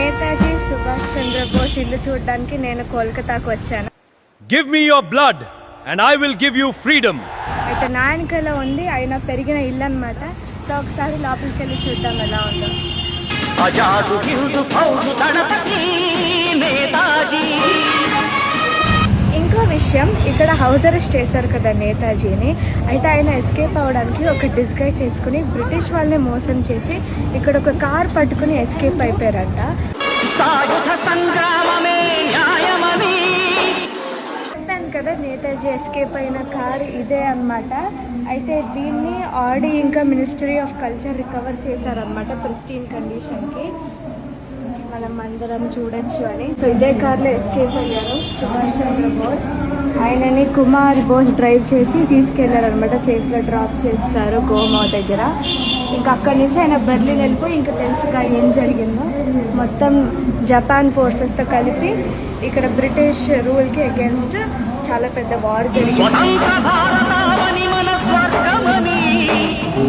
నేతాజీ సుభాష్ చంద్రబోస్ ఇల్లు చూడడానికి నేను కోల్కతాకు వచ్చాను. Give me your blood and I will give you freedom. అయితే నా వెనకాల ఉంది ఆయన పెరిగిన ఇల్లు అనమాట. సో ఒకసారి లోపలికి వెళ్ళి చూద్దాం ఎలా ఉందో. ఇంకో విషయం, ఇక్కడ హౌస్ అరెస్ట్ చేశారు కదా నేతాజీని. అయితే ఆయన ఎస్కేప్ అవ్వడానికి ఒక డిస్గైజ్ వేసుకుని బ్రిటిష్ వాళ్ళని మోసం చేసి ఇక్కడ ఒక కార్ పట్టుకుని ఎస్కేప్ అయిపోయారంట. చెప్పాను కదా నేతాజీ ఎస్కేప్ అయిన కార్ ఇదే అన్నమాట. అయితే దీన్ని ఆడి ఇంకా మినిస్ట్రీ ఆఫ్ కల్చర్ రికవర్ చేశారనమాట ప్రిస్టీన్ కండిషన్కి. మనం అందరం చూడొచ్చు అని. సో ఇదే కార్లో ఎస్కేప్ అయ్యారు సుభాష్ చంద్రబోస్. ఆయనని కుమార్ బోస్ డ్రైవ్ చేసి తీసుకెళ్లారు అనమాట. సేఫ్గా డ్రాప్ చేస్తారు గోమా దగ్గర. ఇంకా అక్కడి నుంచి ఆయన బెర్లిన్ వెళ్ళిపోయి ఇంకా తెలుసుగా ఏం జరిగిందో. మొత్తం జపాన్ ఫోర్సెస్తో కలిపి ఇక్కడ బ్రిటిష్ రూల్కి అగేన్స్ట్ చాలా పెద్ద వార్ జరిగింది.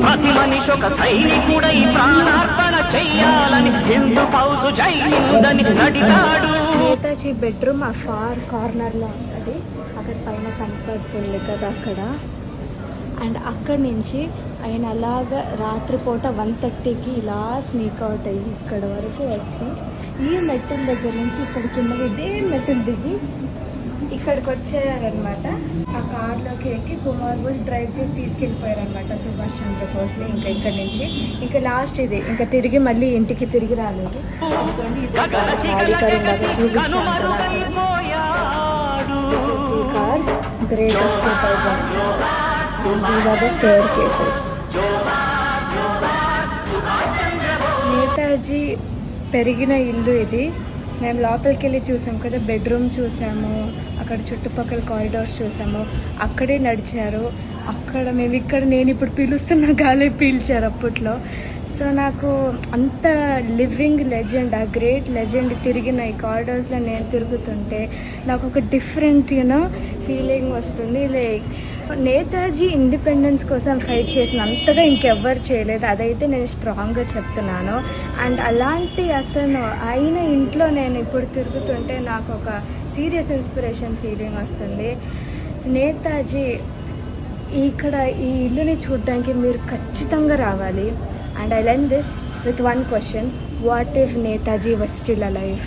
ప్రతి మనిషి ఒక సైనికుడై ప్రాణార్పణ చెయ్యాలని హిందూ ఫౌజు జైలుందని నడితాడు. నేతాజీ బెడ్రూమ్ ఆ ఫార్ కార్నర్లో ఉంటుంది, అక్కడ పైన కనపడుతుంది కదా అక్కడ. అండ్ అక్కడి నుంచి ఆయన అలాగా రాత్రిపూట 1:30కి ఇలా స్నీక్ అవుట్ అయ్యి ఇక్కడ వరకు వచ్చి ఈ మెట్టల దగ్గర నుంచి ఇక్కడ కింద ఇదే మెట్టలు దిగి ఇక్కడికి వచ్చారనమాట. ఆ కార్లోకి ఎక్కి కుమార్ బోస్ డ్రైవ్ చేసి తీసుకెళ్ళిపోయారనమాట సుభాష్ చంద్రబోస్ని. ఇంకా ఇక్కడి నుంచి ఇంకా లాస్ట్ ఇది, ఇంకా తిరిగి మళ్ళీ ఇంటికి తిరిగి రాలేదు. ఆడికారిందాక చూపించాను కదా, this is the car great escape అయిపోయింది. These are the staircases. Netaji పెరిగిన ఇల్లు ఇది. మేము లోపలికి వెళ్ళి చూసాం కదా, బెడ్రూమ్ చూసాము, అక్కడ చుట్టుపక్కల కారిడార్స్ చూసాము, అక్కడే నడిచారు. అక్కడ నేను ఇప్పుడు పీలుస్తున్న గాలి పీల్చారు అప్పట్లో. సో నాకు అంత లివింగ్ లెజెండ్, ఆ గ్రేట్ లెజెండ్ తిరిగిన ఈ కారిడార్స్లో నేను తిరుగుతుంటే నాకు ఒక డిఫరెంట్ ఫీలింగ్ వస్తుంది. లైక్ నేతాజీ ఇండిపెండెన్స్ కోసం ఫైట్ చేసిన అంతగా ఇంకెవ్వరు చేయలేదు, అదైతే నేను స్ట్రాంగ్గా చెప్తున్నాను. అండ్ అలాంటి అతను ఆయన ఇంట్లో నేను ఇప్పుడు తిరుగుతుంటే నాకు ఒక సీరియస్ ఇన్స్పిరేషన్ ఫీలింగ్ వస్తుంది. నేతాజీ ఇక్కడ ఈ ఇల్లుని చూడడానికి మీరు ఖచ్చితంగా రావాలి. And I learn this with one question: what if Netaji was still alive?